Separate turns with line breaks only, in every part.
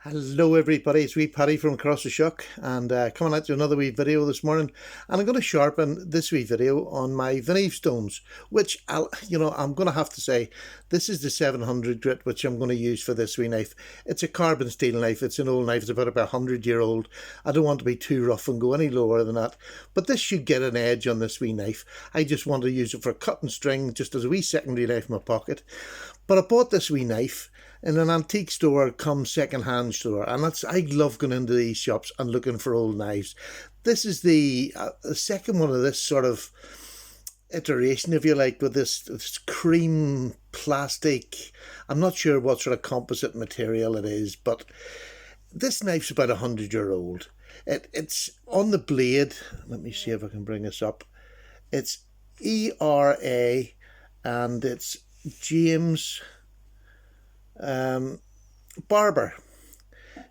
Hello everybody, it's wee Paddy from across the Shuck and coming at you another wee video this morning, and I'm going to sharpen this wee video on my Vineave stones, which I'm going to have to say this is the 700 grit which I'm going to use for this wee knife. It's a carbon steel knife, it's an old knife, it's about 100-year-old. I don't want to be too rough and go any lower than that, but this should get an edge on this wee knife. I just want to use it for cutting string, just as a wee secondary knife in my pocket. But I bought this wee knife in an antique store come second-hand store, and I love going into these shops and looking for old knives. This is the second one of this sort of iteration, if you like, with this cream plastic. I'm not sure what sort of composite material it is, but this knife's about 100-year-old. It's on the blade. Let me see if I can bring this up. It's ERA, and it's James Barber.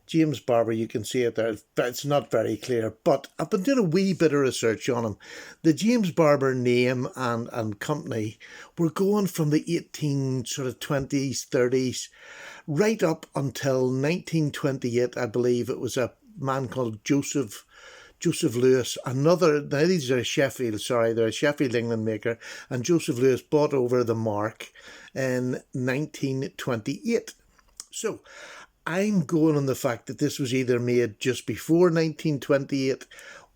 James Barber, you can see it there. It's not very clear, but I've been doing a wee bit of research on him. The James Barber name and company were going from the 1820s, 30s, right up until 1928, I believe. It was a man called Joseph Lewis, now these are Sheffield, they're a Sheffield, England maker, and Joseph Lewis bought over the mark in 1928. So I'm going on the fact that this was either made just before 1928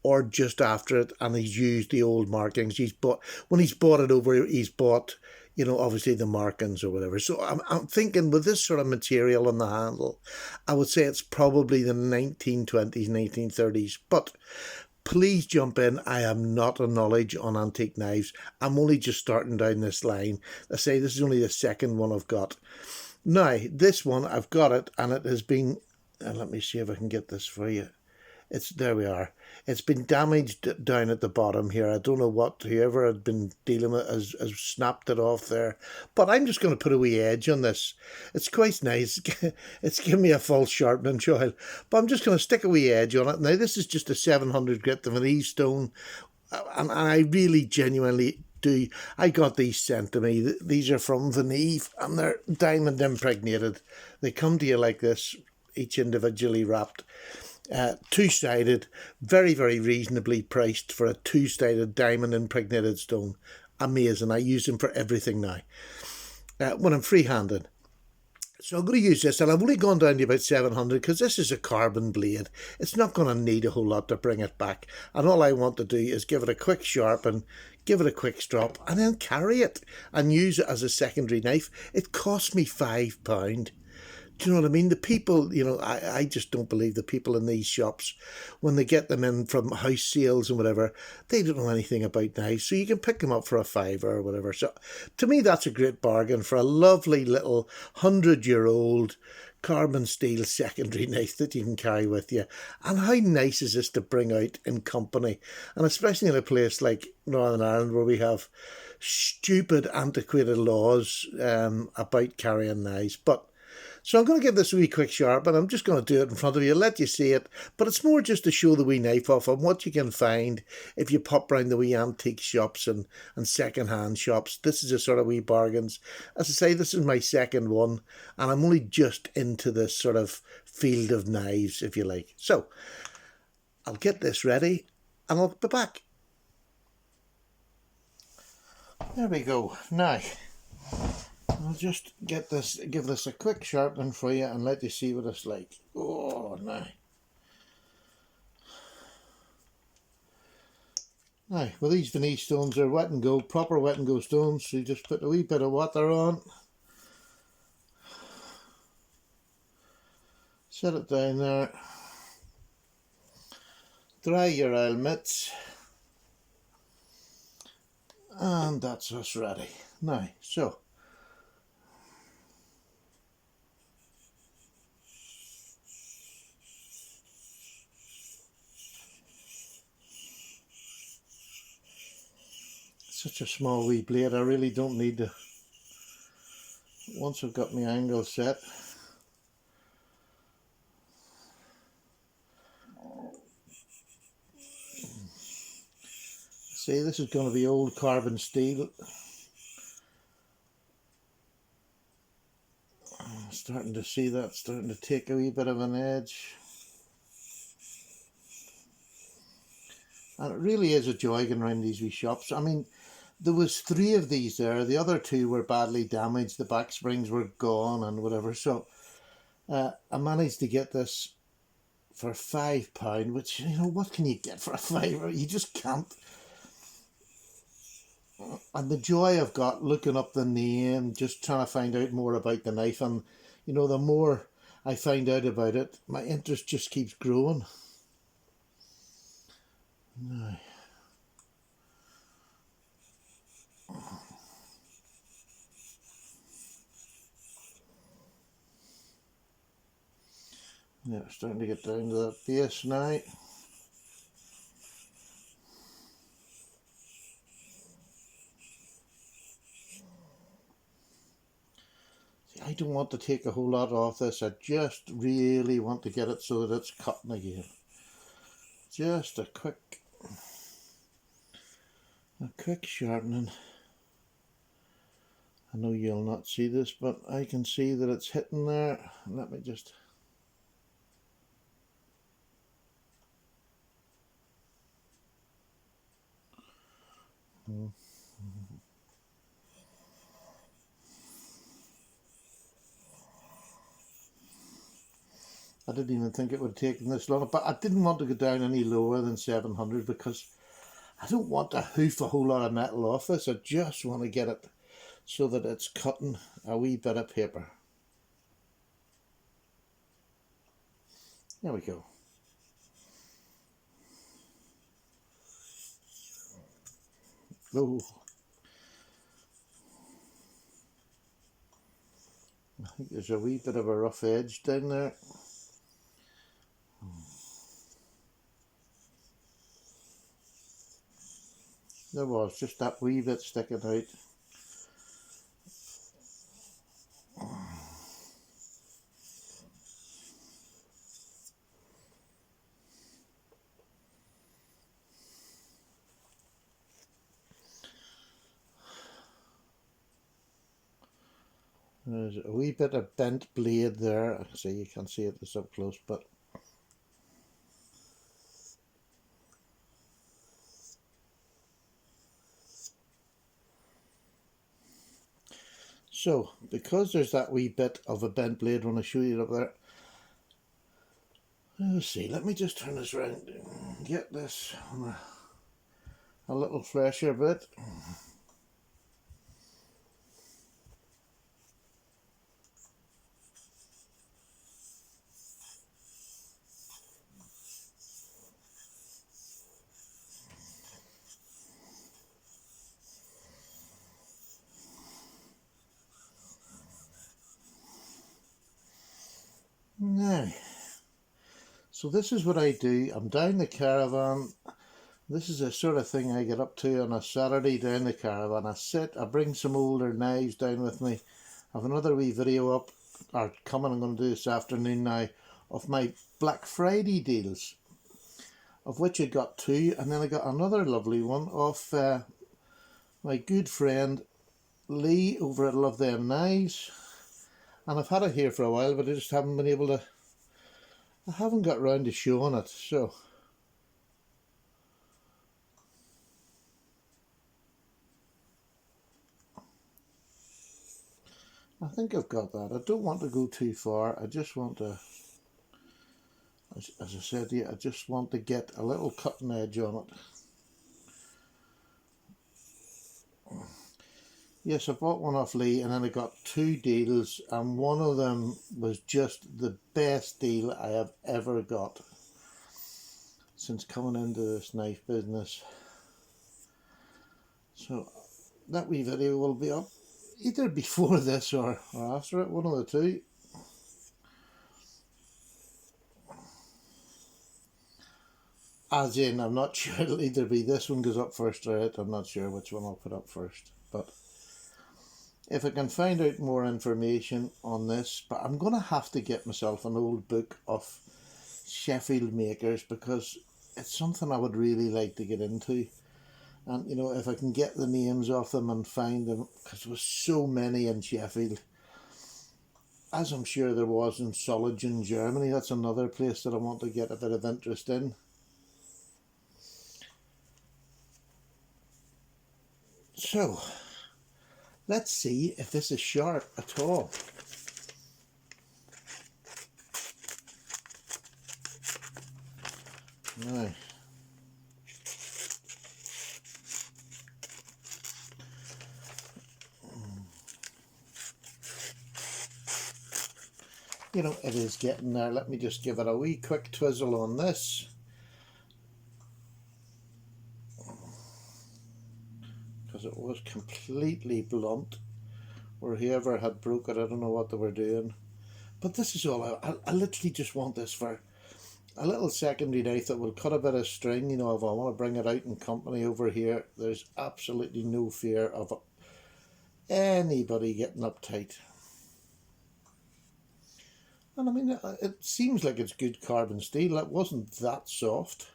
or just after it, and he's used the old markings. When he's bought it over, he's bought, obviously the markings or whatever. So I'm thinking with this sort of material on the handle, I would say it's probably the 1920s, 1930s. But please jump in. I am not a knowledge on antique knives. I'm only just starting down this line. I say this is only the second one I've got. Now, this one, I've got it, and it has been, let me see if I can get this for you. There we are. It's been damaged down at the bottom here. I don't know what whoever had been dealing with has snapped it off there. But I'm just going to put a wee edge on this. It's quite nice. It's giving me a false sharpening trial. But I'm just going to stick a wee edge on it. Now, this is just a 700 grit, the Vineave stone. And I really genuinely do. I got these sent to me. These are from Vineave, and they're diamond impregnated. They come to you like this, each individually wrapped. Two-sided, very, very reasonably priced for a two-sided diamond impregnated stone. Amazing. I use them for everything now when I'm free-handed. So I'm going to use this, and I've only gone down to about 700 because this is a carbon blade. It's not going to need a whole lot to bring it back, and all I want to do is give it a quick sharpen, give it a quick strop, and then carry it and use it as a secondary knife. It cost me £5. Do you know what I mean? The people, I just don't believe the people in these shops, when they get them in from house sales and whatever, they don't know anything about knives. So you can pick them up for a fiver or whatever. So to me, that's a great bargain for a lovely little 100-year-old carbon steel secondary knife that you can carry with you. And how nice is this to bring out in company? And especially in a place like Northern Ireland, where we have stupid, antiquated laws about carrying knives. So I'm going to give this a wee quick sharp, and I'm just going to do it in front of you, let you see it. But it's more just to show the wee knife off and what you can find if you pop round the wee antique shops and second-hand shops. This is a sort of wee bargains. As I say, this is my second one, and I'm only just into this sort of field of knives, if you like. So I'll get this ready, and I'll be back. There we go. Now, I'll just give this a quick sharpening for you and let you see what it's like. Oh, no. Now, well, these Vineave stones are wet and go, proper wet and go stones, so you just put a wee bit of water on. Set it down there. Dry your oil mitts. And that's us ready. Now, so such a small wee blade, I really don't need to. Once I've got my angle set, see, this is going to be old carbon steel. starting to see that starting to take a wee bit of an edge. And it really is a joy going around these wee shops. I mean, there was 3 of these there. The other 2 were badly damaged. The back springs were gone and whatever. So I managed to get this for £5, which, you know, what can you get for a £5? You just can't. And the joy I've got looking up the name, just trying to find out more about the knife, and you know, the more I find out about it, my interest just keeps growing. Now, yeah, starting to get down to that base now. I don't want to take a whole lot off this. I just really want to get it so that it's cutting again. Just a quick sharpening. I know you'll not see this, but I can see that it's hitting there. Let me just... I didn't even think it would have taken this long, but I didn't want to go down any lower than 700 because I don't want to hoof a whole lot of metal off this. I just want to get it so that it's cutting a wee bit of paper. There we go. Oh, I think there's a wee bit of a rough edge down there. There was just that wee bit sticking out. There's a wee bit of bent blade there. See, you can't see it this up close, but so because there's that wee bit of a bent blade when I show you it up there. Let's see, let me just turn this around and get this on a little fresher bit. Now, so this is what I do. I'm down the caravan. This is the sort of thing I get up to on a Saturday down the caravan. I sit, I bring some older knives down with me. I have another wee video up, or coming, I'm going to do this afternoon now, of my Black Friday deals, of which I got 2, and then I got another lovely one of my good friend Lee over at Love Them Knives. And I've had it here for a while, but I just haven't been able to, I haven't got round to showing it, so. I think I've got that. I don't want to go too far. I just want to, as I said to you, I just want to get a little cutting edge on it. Yes, I bought one off Lee, and then I got 2 deals, and one of them was just the best deal I have ever got since coming into this knife business. So that wee video will be up either before this or after it, one of the 2. As in, I'm not sure, it'll either be this one goes up first or it. I'm not sure which one I'll put up first, but if I can find out more information on this, but I'm going to have to get myself an old book of Sheffield makers, because it's something I would really like to get into. And, you know, if I can get the names off them and find them, because there was so many in Sheffield, as I'm sure there was in Solingen, Germany. That's another place that I want to get a bit of interest in. So, let's see if this is sharp at all. Now, you know, it is getting there. Let me just give it a wee quick twizzle on this. Because it was completely blunt. Or whoever had broke it, I don't know what they were doing. But this is all, I literally just want this for a little secondary knife that will cut a bit of string. You know, if I want to bring it out in company over here, there's absolutely no fear of anybody getting uptight. And I mean, it seems like it's good carbon steel. It wasn't that soft.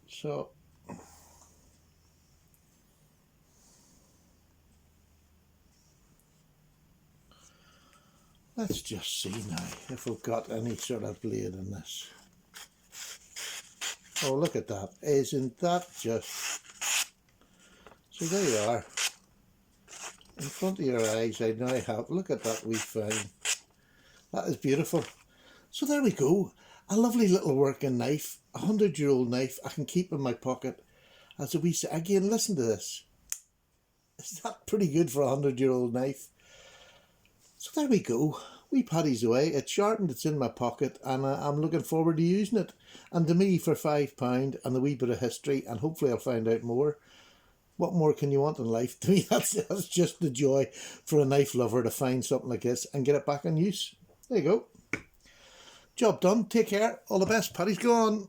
So, let's just see now if we've got any sort of blade in this. Oh, look at that. Isn't that just... So there you are. In front of your eyes, I now have... Look at that wee fine. That is beautiful. So there we go. A lovely little working knife. A 100-year-old knife I can keep in my pocket. As a wee... Again, listen to this. Is that pretty good for a 100-year-old knife? So there we go. Wee Paddy's away. It's sharpened, it's in my pocket, and I'm looking forward to using it. And to me, for £5 and a wee bit of history, and hopefully I'll find out more. What more can you want in life? To me, that's just the joy for a knife lover to find something like this and get it back in use. There you go. Job done. Take care. All the best. Paddy's gone.